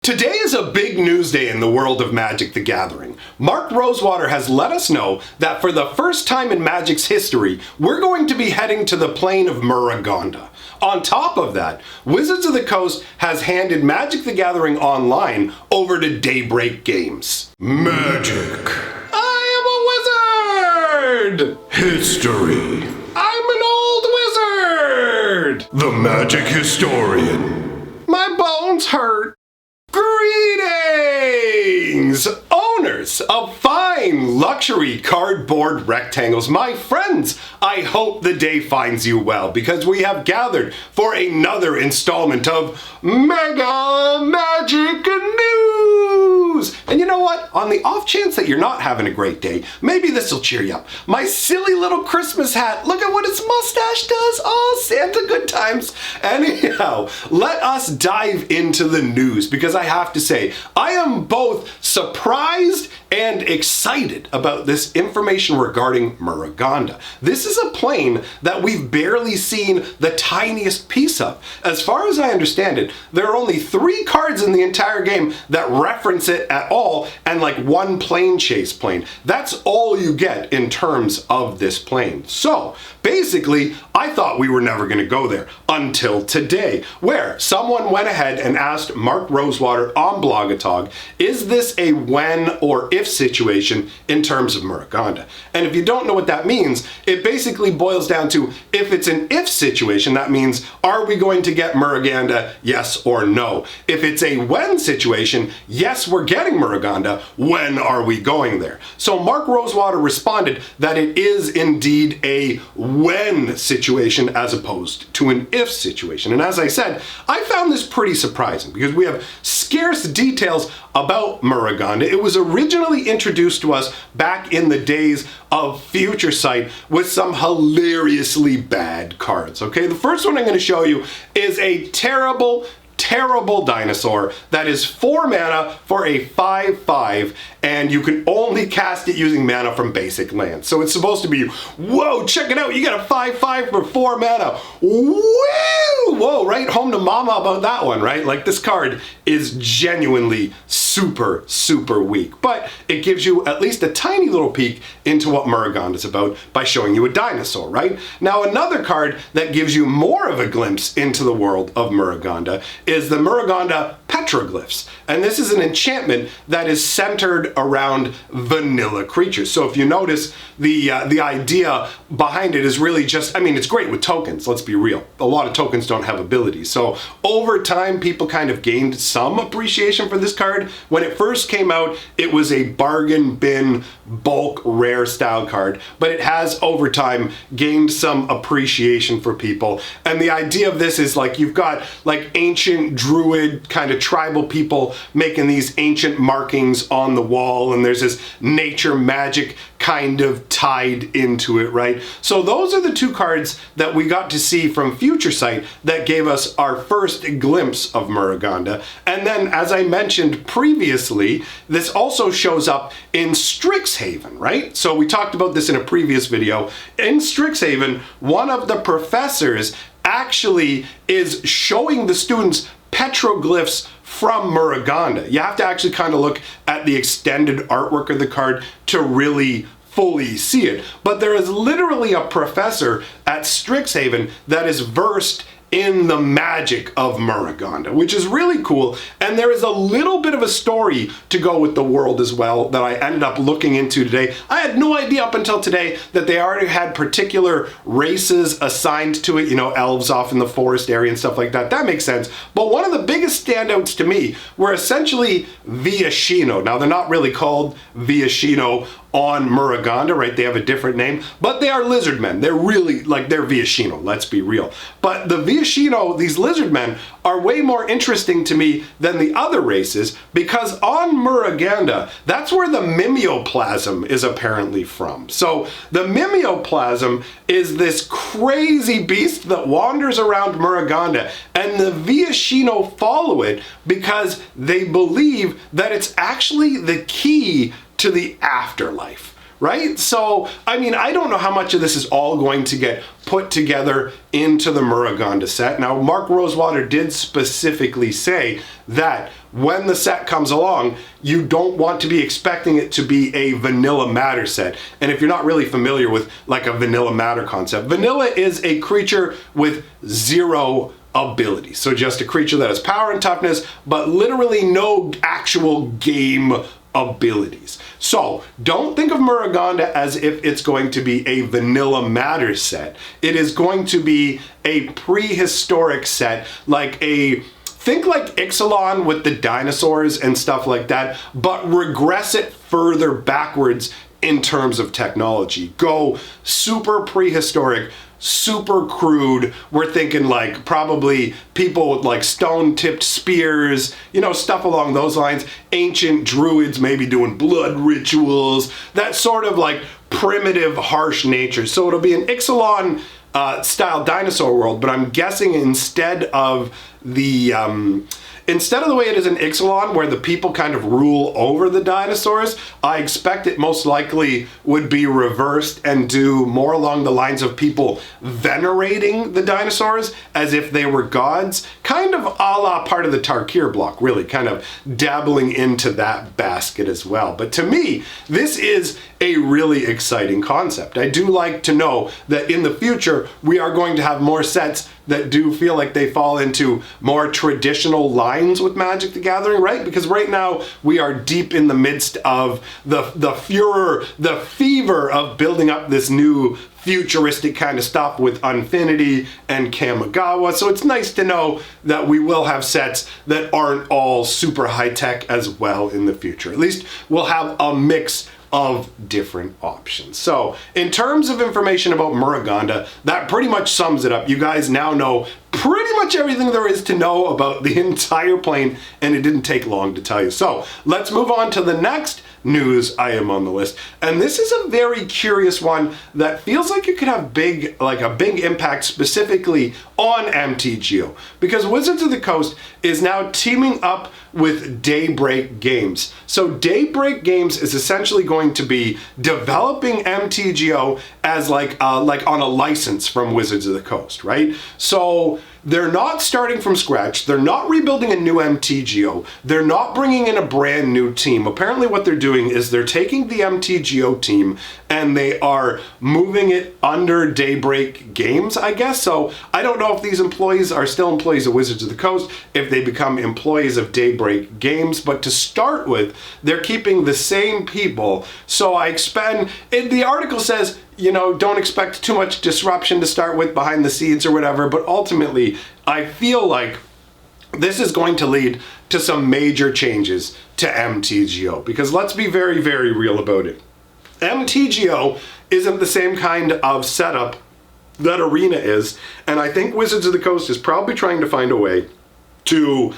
Today is a big news day in the world of Magic the Gathering. Mark Rosewater has let us know that for the first time in Magic's history, we're going to be heading to the plane of Muraganda. On top of that, Wizards of the Coast has handed Magic the Gathering Online over to Daybreak Games. Magic. I am a wizard! History. I'm an old wizard! The Magic Historian. My bones hurt. Greetings, owners of fine luxury cardboard rectangles. My friends, I hope the day finds you well because we have gathered for another installment of Mega Magic News. And you know what? On the off chance that you're not having a great day, maybe this will cheer you up. My silly little Christmas hat, look at what its mustache does. Oh, Santa, good times. Anyhow, let us dive into the news because I have to say, I am both surprised and excited about this information regarding Muraganda. This is a plane that we've barely seen the tiniest piece of. As far as I understand it, there are only 3 cards in the entire game that reference it at all, and like 1 plane chase plane. That's all you get in terms of this plane. So basically, I thought we were never going to go there until today, where someone went ahead and asked Mark Rosewater on Blogatog, is this a when or if situation in terms of Muraganda? And if you don't know what that means, it basically boils down to if it's an if situation, that means are we going to get Muraganda, yes or no? If it's a when situation, yes, we're getting Muraganda, when are we going there? So Mark Rosewater responded that it is indeed a when situation as opposed to an if situation. And as I said, I found this pretty surprising because we have scarce details about Muraganda. It was originally introduced to us back in the days of Future Sight with some hilariously bad cards. Okay, the first one I'm going to show you is a terrible dinosaur that is 4 mana for a 5/5, and you can only cast it using mana from basic lands. So it's supposed to be, whoa, check it out, you got a 5/5 for 4 mana. Woo! Whoa, right home to mama about that one, right? Like, this card is genuinely super weak, but it gives you at least a tiny little peek into what Muraganda is about by showing you a dinosaur, right? Now, another card that gives you more of a glimpse into the world of Muraganda is the Muraganda Petroglyphs. And this is an enchantment that is centered around vanilla creatures. So if you notice, the idea behind it is really just, I mean, it's great with tokens, let's be real. A lot of tokens don't have abilities. So over time, people kind of gained some appreciation for this card. When it first came out, it was a bargain bin bulk rare style card, but it has over time gained some appreciation for people. And the idea of this is like you've got like ancient druid kind of tribal people making these ancient markings on the wall, and there's this nature magic kind of tied into it, right? So those are the 2 cards that we got to see from Future Sight that gave us our first glimpse of Muraganda. And then, as I mentioned previously, this also shows up in Strixhaven, right? So we talked about this in a previous video. In Strixhaven, one of the professors actually is showing the students petroglyphs from Muraganda. You have to actually kind of look at the extended artwork of the card to really fully see it. But there is literally a professor at Strixhaven that is versed in the magic of Muraganda, which is really cool. And there is a little bit of a story to go with the world as well that I ended up looking into today. I had no idea up until today that they already had particular races assigned to it, you know, elves off in the forest area and stuff like that. That makes sense. But one of the biggest standouts to me were essentially Viashino. Now, they're not really called Viashino on Muraganda, right? They have a different name, but they are lizard men. They're really, like, they're Viashino, let's be real. But the Viashino, these lizard men, are way more interesting to me than the other races because on Muraganda, that's where the mimeoplasm is apparently from. So the mimeoplasm is this crazy beast that wanders around Muraganda, and the Viashino follow it because they believe that it's actually the key to the afterlife, right? So, I mean, I don't know how much of this is all going to get put together into the Muraganda set. Now, Mark Rosewater did specifically say that when the set comes along, you don't want to be expecting it to be a vanilla matter set. And if you're not really familiar with like a vanilla matter concept, vanilla is a creature with 0 abilities. So just a creature that has power and toughness, but literally no actual game abilities. So don't think of Muraganda as if it's going to be a vanilla matter set. It is going to be a prehistoric set, think like Ixalan with the dinosaurs and stuff like that, but regress it further backwards in terms of technology. Go super prehistoric, super crude. We're thinking like probably people with like stone-tipped spears, you know, stuff along those lines. Ancient druids maybe doing blood rituals, that sort of like primitive, harsh nature. So it'll be an Ixalan style dinosaur world, but I'm guessing instead of the way it is in Ixalan, where the people kind of rule over the dinosaurs, I expect it most likely would be reversed and do more along the lines of people venerating the dinosaurs as if they were gods, kind of a la part of the Tarkir block, really kind of dabbling into that basket as well. But to me, this is a really exciting concept. I do like to know that in the future, we are going to have more sets that do feel like they fall into more traditional lines with Magic the Gathering, right? Because right now we are deep in the midst of the furor, the fever of building up this new futuristic kind of stuff with Unfinity and Kamigawa. So it's nice to know that we will have sets that aren't all super high tech as well in the future. At least we'll have a mix of different options. So in terms of information about Muraganda, that pretty much sums it up. You guys now know pretty much everything there is to know about the entire plane, and it didn't take long to tell you. So let's move on to the next news item on the list. And this is a very curious one that feels like it could have a big impact specifically on MTGO, because Wizards of the Coast is now teaming up with Daybreak Games. So Daybreak Games is essentially going to be developing MTGO as like on a license from Wizards of the Coast, right? So they're not starting from scratch. They're not rebuilding a new MTGO. They're not bringing in a brand new team. Apparently what they're doing is they're taking the MTGO team and they are moving it under Daybreak Games, I guess. So I don't know if these employees are still employees of Wizards of the Coast, if they become employees of Daybreak Games, but to start with, they're keeping the same people. So the article says, you know, don't expect too much disruption to start with behind the scenes or whatever, but ultimately, I feel like this is going to lead to some major changes to MTGO, because let's be very, very real about it. MTGO isn't the same kind of setup that Arena is, and I think Wizards of the Coast is probably trying to find a way to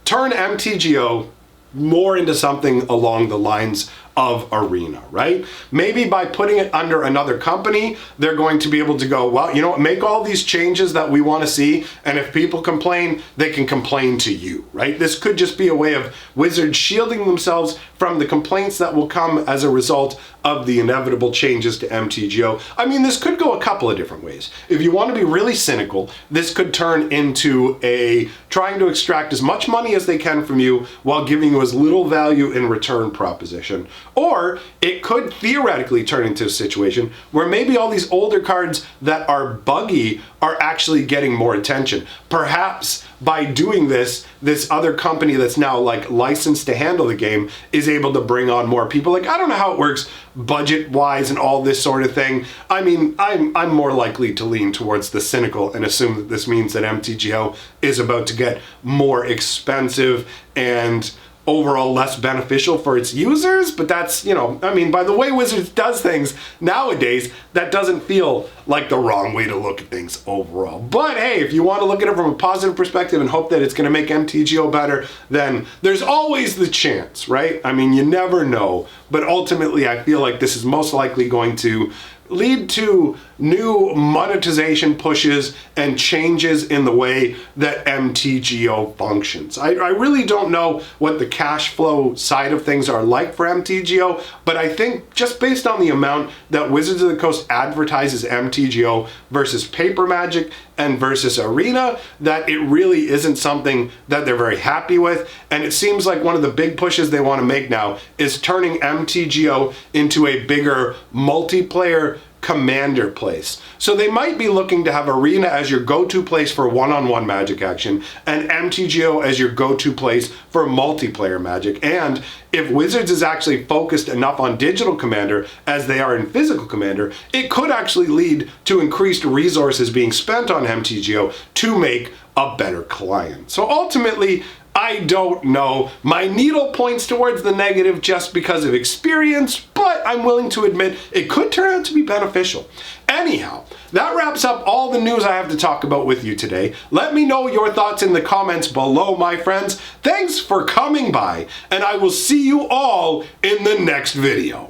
turn MTGO more into something along the lines of Arena, right? Maybe by putting it under another company, they're going to be able to go, well, you know what, make all these changes that we want to see, and if people complain, they can complain to you, right? This could just be a way of Wizards shielding themselves from the complaints that will come as a result of the inevitable changes to MTGO. I mean, this could go a couple of different ways. If you want to be really cynical, this could turn into a trying to extract as much money as they can from you while giving you as little value in return proposition. Or it could theoretically turn into a situation where maybe all these older cards that are buggy are actually getting more attention. Perhaps by doing this, this other company that's now like licensed to handle the game is able to bring on more people. Like, I don't know how it works budget-wise and all this sort of thing. I mean, I'm more likely to lean towards the cynical and assume that this means that MTGO is about to get more expensive and overall less beneficial for its users, but that's, you know, I mean, by the way Wizards does things nowadays, that doesn't feel like the wrong way to look at things overall. But hey, if you want to look at it from a positive perspective and hope that it's going to make MTGO better, then there's always the chance, right? I mean, you never know, but ultimately I feel like this is most likely going to lead to new monetization pushes and changes in the way that MTGO functions. I really don't know what the cash flow side of things are like for MTGO, but I think just based on the amount that Wizards of the Coast advertises MTGO versus Paper Magic and versus Arena, that it really isn't something that they're very happy with. And it seems like one of the big pushes they want to make now is turning MTGO into a bigger multiplayer commander place. So they might be looking to have Arena as your go-to place for one-on-one Magic action and MTGO as your go-to place for multiplayer Magic. And if Wizards is actually focused enough on digital Commander as they are in physical Commander, it could actually lead to increased resources being spent on MTGO to make a better client. So ultimately, I don't know. My needle points towards the negative just because of experience, but I'm willing to admit it could turn out to be beneficial. Anyhow, that wraps up all the news I have to talk about with you today. Let me know your thoughts in the comments below, my friends. Thanks for coming by, and I will see you all in the next video.